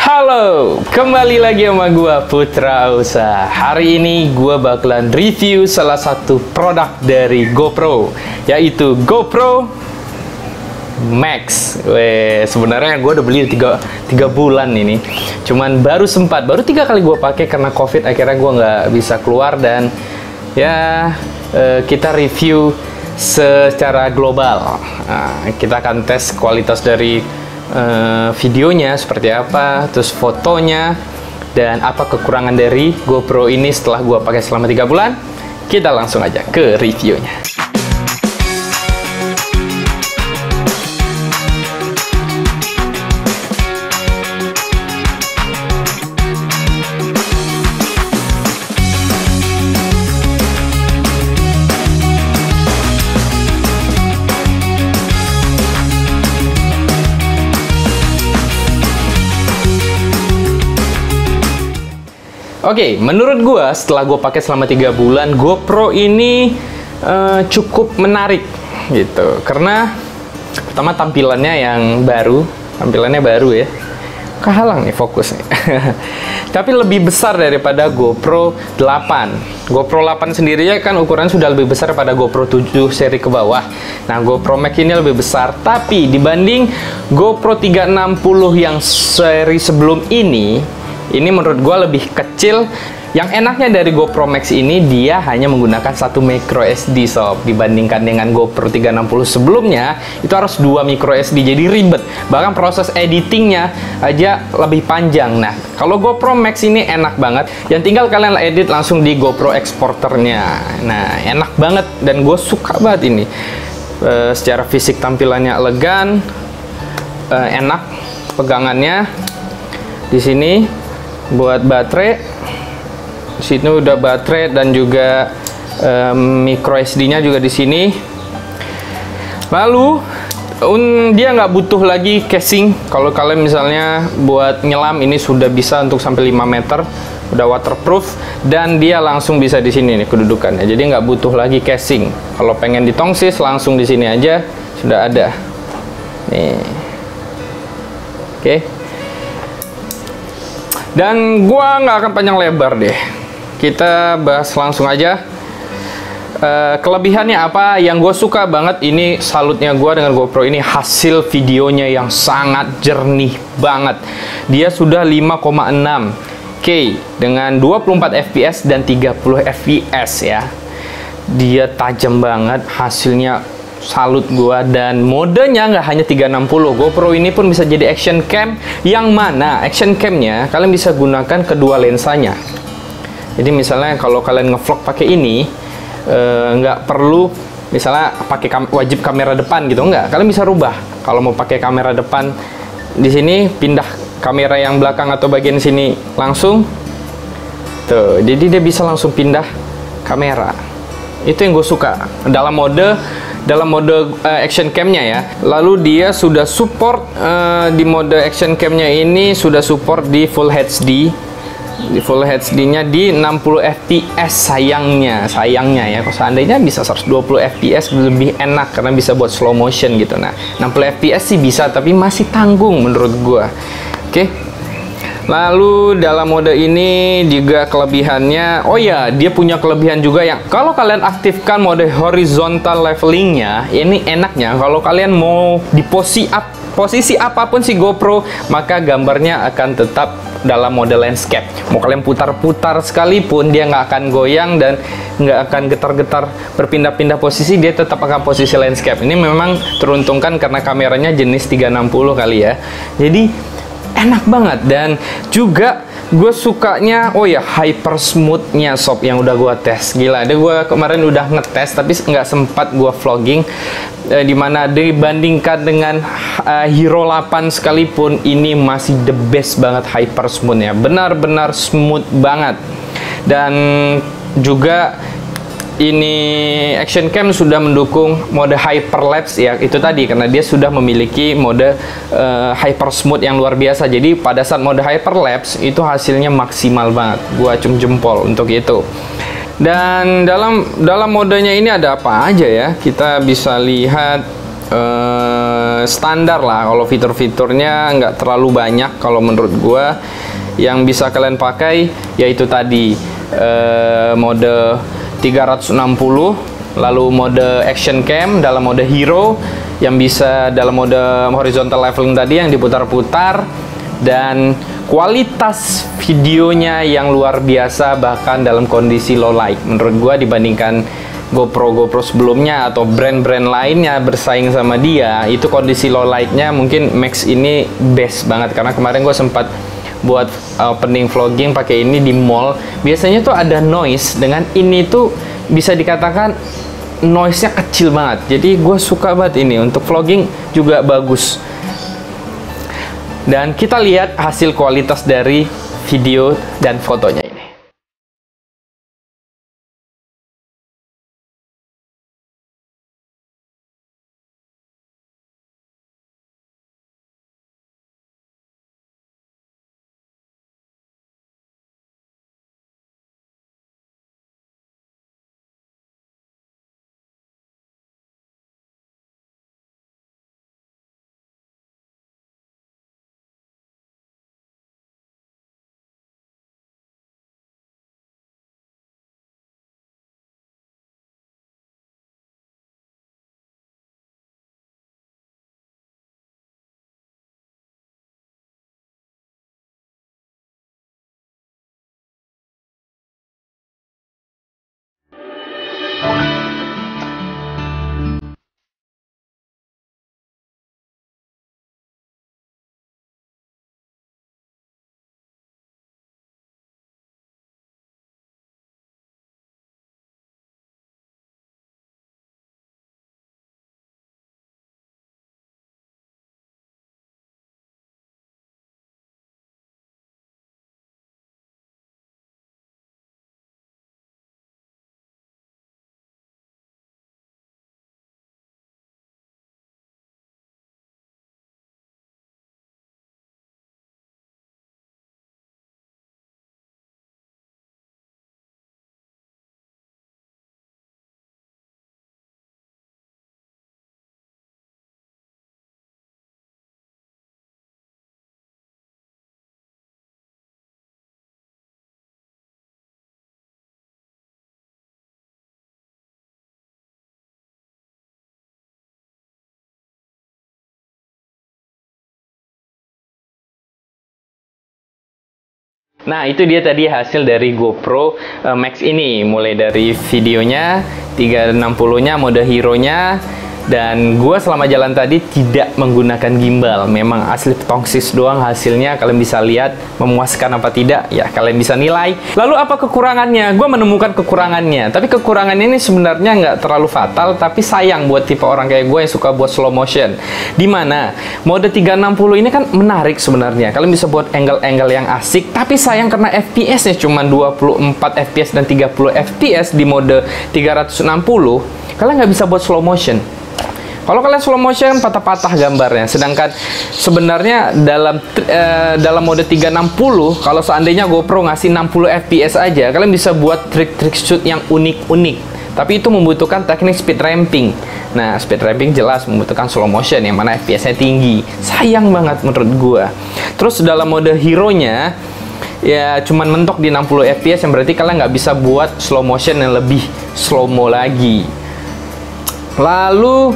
Halo, kembali lagi sama gua Putra Usa. Hari ini gua bakalan review salah satu produk dari GoPro, yaitu GoPro Max. Sebenarnya gue udah beli 3 bulan ini, cuman baru 3 kali gue pakai karena COVID. Akhirnya gue nggak bisa keluar dan ya kita review secara global. Kita akan tes kualitas dari videonya seperti apa, terus fotonya, dan apa kekurangan dari GoPro ini setelah gue pakai selama 3 bulan. Kita langsung aja ke reviewnya. Oke, menurut gua setelah gua pakai selama 3 bulan, GoPro ini cukup menarik gitu. Karena pertama tampilannya baru ya. Kehalang nih fokus nih. Tapi lebih besar daripada GoPro 8. GoPro 8 sendirinya kan ukuran sudah lebih besar daripada GoPro 7 seri ke bawah. Nah, GoPro Max ini lebih besar, tapi dibanding GoPro 360 yang seri sebelum ini menurut gue lebih kecil. Yang enaknya dari GoPro Max ini, dia hanya menggunakan 1 micro SD sob. Dibandingkan dengan GoPro 360 sebelumnya, itu harus 2 micro SD, jadi ribet. Bahkan proses editingnya aja lebih panjang. Nah, kalau GoPro Max ini enak banget. Yang tinggal kalian edit langsung di GoPro Exporternya. Nah, enak banget dan gue suka banget ini. Secara fisik tampilannya elegan, enak pegangannya. Di sini buat baterai, di sini udah baterai dan juga micro SD-nya juga di sini. Lalu dia nggak butuh lagi casing. Kalau kalian misalnya buat nyelam, ini sudah bisa untuk sampai 5 meter, udah waterproof, dan dia langsung bisa di sini nih kedudukannya. Jadi nggak butuh lagi casing. Kalau pengen ditongsis langsung di sini aja sudah ada. Nih, oke. Dan gua nggak akan panjang lebar deh, kita bahas langsung aja. Kelebihannya apa? Yang gue suka banget, ini salutnya gua dengan GoPro ini, hasil videonya yang sangat jernih banget. Dia sudah 5,6K dengan 24 fps dan 30 fps ya. Dia tajam banget hasilnya, salut gua. Dan modenya nggak hanya 360. GoPro ini pun bisa jadi action cam, yang mana action camnya kalian bisa gunakan kedua lensanya. Jadi misalnya kalau kalian ngevlog pakai ini, nggak perlu misalnya pakai wajib kamera depan gitu, nggak. Kalian bisa rubah. Kalau mau pakai kamera depan, di sini pindah kamera yang belakang atau bagian sini langsung tuh. Jadi dia bisa langsung pindah kamera. Itu yang gue suka dalam mode action camnya ya. Lalu dia sudah support di mode action camnya ini sudah support di Full HD. Di Full HD-nya di 60 fps sayangnya ya. Kalau seandainya bisa 120 fps lebih enak karena bisa buat slow motion gitu. Nah, 60 fps sih bisa, tapi masih tanggung menurut gua. Oke. Lalu dalam mode ini juga kelebihannya, oh ya, dia punya kelebihan juga yang kalau kalian aktifkan mode horizontal levelingnya, ini enaknya kalau kalian mau di posisi apapun si GoPro, maka gambarnya akan tetap dalam mode landscape. Mau kalian putar-putar sekalipun, dia nggak akan goyang dan nggak akan getar-getar berpindah-pindah posisi, dia tetap akan posisi landscape. Ini memang teruntungkan karena kameranya jenis 360 kali ya. Jadi enak banget. Dan juga gue sukanya, oh ya, hyper smoothnya sob, yang udah gue tes. Gila, ada gue kemarin udah ngetes tapi nggak sempat gue vlogging, dimana dibandingkan dengan Hero 8 sekalipun, ini masih the best banget hyper smoothnya. Benar-benar smooth banget. Dan juga ini action cam sudah mendukung mode hyperlapse ya, itu tadi karena dia sudah memiliki mode hyper smooth yang luar biasa. Jadi pada saat mode hyperlapse itu hasilnya maksimal banget. Gua acung jempol untuk itu. Dan dalam modenya ini ada apa aja ya? Kita bisa lihat standar lah. Kalau fitur-fiturnya nggak terlalu banyak kalau menurut gua. Yang bisa kalian pakai yaitu tadi mode 360, lalu mode action cam dalam mode hero, yang bisa dalam mode horizontal leveling tadi yang diputar-putar, dan kualitas videonya yang luar biasa bahkan dalam kondisi low light. Menurut gua dibandingkan GoPro sebelumnya atau brand-brand lainnya bersaing sama dia, itu kondisi low lightnya mungkin Max ini best banget. Karena kemarin gue sempat buat opening vlogging pakai ini di mall, biasanya tuh ada noise, dengan ini tuh bisa dikatakan noise-nya kecil banget. Jadi gue suka banget ini, untuk vlogging juga bagus. Dan kita lihat hasil kualitas dari video dan fotonya ini. Nah, itu dia tadi hasil dari GoPro Max ini. Mulai dari videonya, 360-nya, mode hero-nya. Dan gue selama jalan tadi tidak menggunakan gimbal. Memang asli tongsis doang hasilnya. Kalian bisa lihat memuaskan apa tidak. Ya, kalian bisa nilai. Lalu apa kekurangannya? Gue menemukan kekurangannya. Tapi kekurangannya ini sebenarnya nggak terlalu fatal. Tapi sayang buat tipe orang kayak gue yang suka buat slow motion. Dimana mode 360 ini kan menarik sebenarnya. Kalian bisa buat angle-angle yang asik. Tapi sayang karena FPS-nya cuma 24 FPS dan 30 FPS di mode 360. Kalian nggak bisa buat slow motion. Kalau kalian slow motion patah-patah gambarnya. Sedangkan sebenarnya dalam mode 360, kalau seandainya GoPro ngasih 60 fps aja, kalian bisa buat trik-trik shoot yang unik-unik. Tapi itu membutuhkan teknik speed ramping. Nah, speed ramping jelas membutuhkan slow motion yang mana fps-nya tinggi. Sayang banget menurut gua. Terus dalam mode hero-nya ya cuman mentok di 60 fps, yang berarti kalian nggak bisa buat slow motion yang lebih slow-mo lagi. Lalu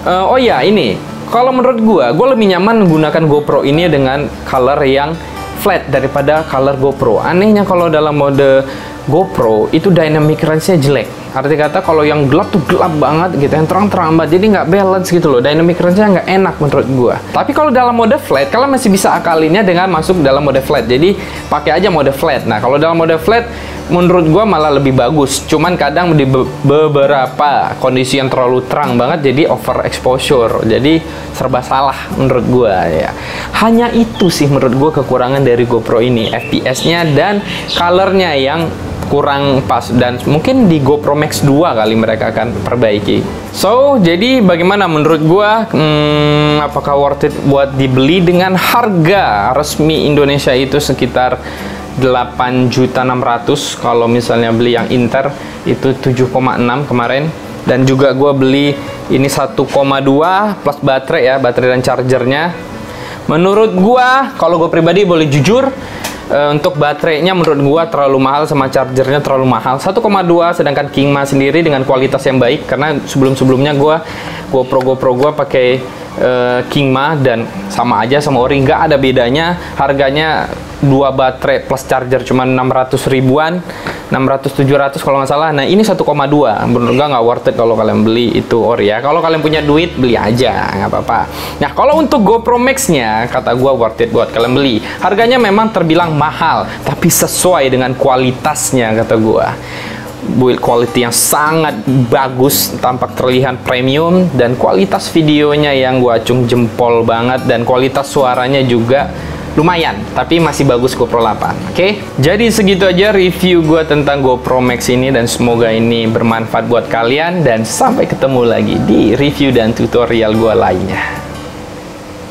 oh ya, ini kalau menurut gua lebih nyaman menggunakan GoPro ini dengan color yang flat daripada color GoPro. Anehnya kalau dalam mode GoPro itu dynamic range-nya jelek. Arti kata kalau yang gelap tuh gelap banget gitu, yang terang-terang banget, jadi nggak balance gitu loh. Dynamic range-nya nggak enak menurut gua. Tapi kalau dalam mode flat, kalian masih bisa akalinnya dengan masuk dalam mode flat. Jadi pakai aja mode flat. Nah, kalau dalam mode flat menurut gua malah lebih bagus. Cuman kadang di beberapa kondisi yang terlalu terang banget jadi over exposure. Jadi serba salah menurut gua ya. Hanya itu sih menurut gua kekurangan dari GoPro ini, FPS-nya dan color-nya yang kurang pas, dan mungkin di GoPro Max 2 kali mereka akan perbaiki. So, jadi bagaimana menurut gua? Apakah worth it buat dibeli? Dengan harga resmi Indonesia itu sekitar 8.600.000. Kalau misalnya beli yang Inter itu 7,6 kemarin. Dan juga gue beli ini 1,2 plus baterai ya, baterai dan chargernya. Menurut gue, kalau gue pribadi boleh jujur, untuk baterainya menurut gua terlalu mahal sama chargernya terlalu mahal. 1,2, sedangkan Kingma sendiri dengan kualitas yang baik, karena sebelum-sebelumnya GoPro gua pakai Kingma dan sama aja sama ori, nggak ada bedanya. Harganya 2 baterai plus charger cuma 600 ribuan, 600-700 kalau nggak salah. Nah ini 1,2, menurut gua nggak worth it kalau kalian beli itu ori ya. Kalau kalian punya duit beli aja, nggak apa-apa. Nah kalau untuk GoPro Max-nya kata gua worth it buat kalian beli. Harganya memang terbilang mahal, tapi sesuai dengan kualitasnya kata gua. Build quality yang sangat bagus, tampak terlihat premium, dan kualitas videonya yang gua acung jempol banget, dan kualitas suaranya juga lumayan, tapi masih bagus GoPro 8. Oke, jadi segitu aja review gua tentang GoPro Max ini, dan semoga ini bermanfaat buat kalian, dan sampai ketemu lagi di review dan tutorial gua lainnya.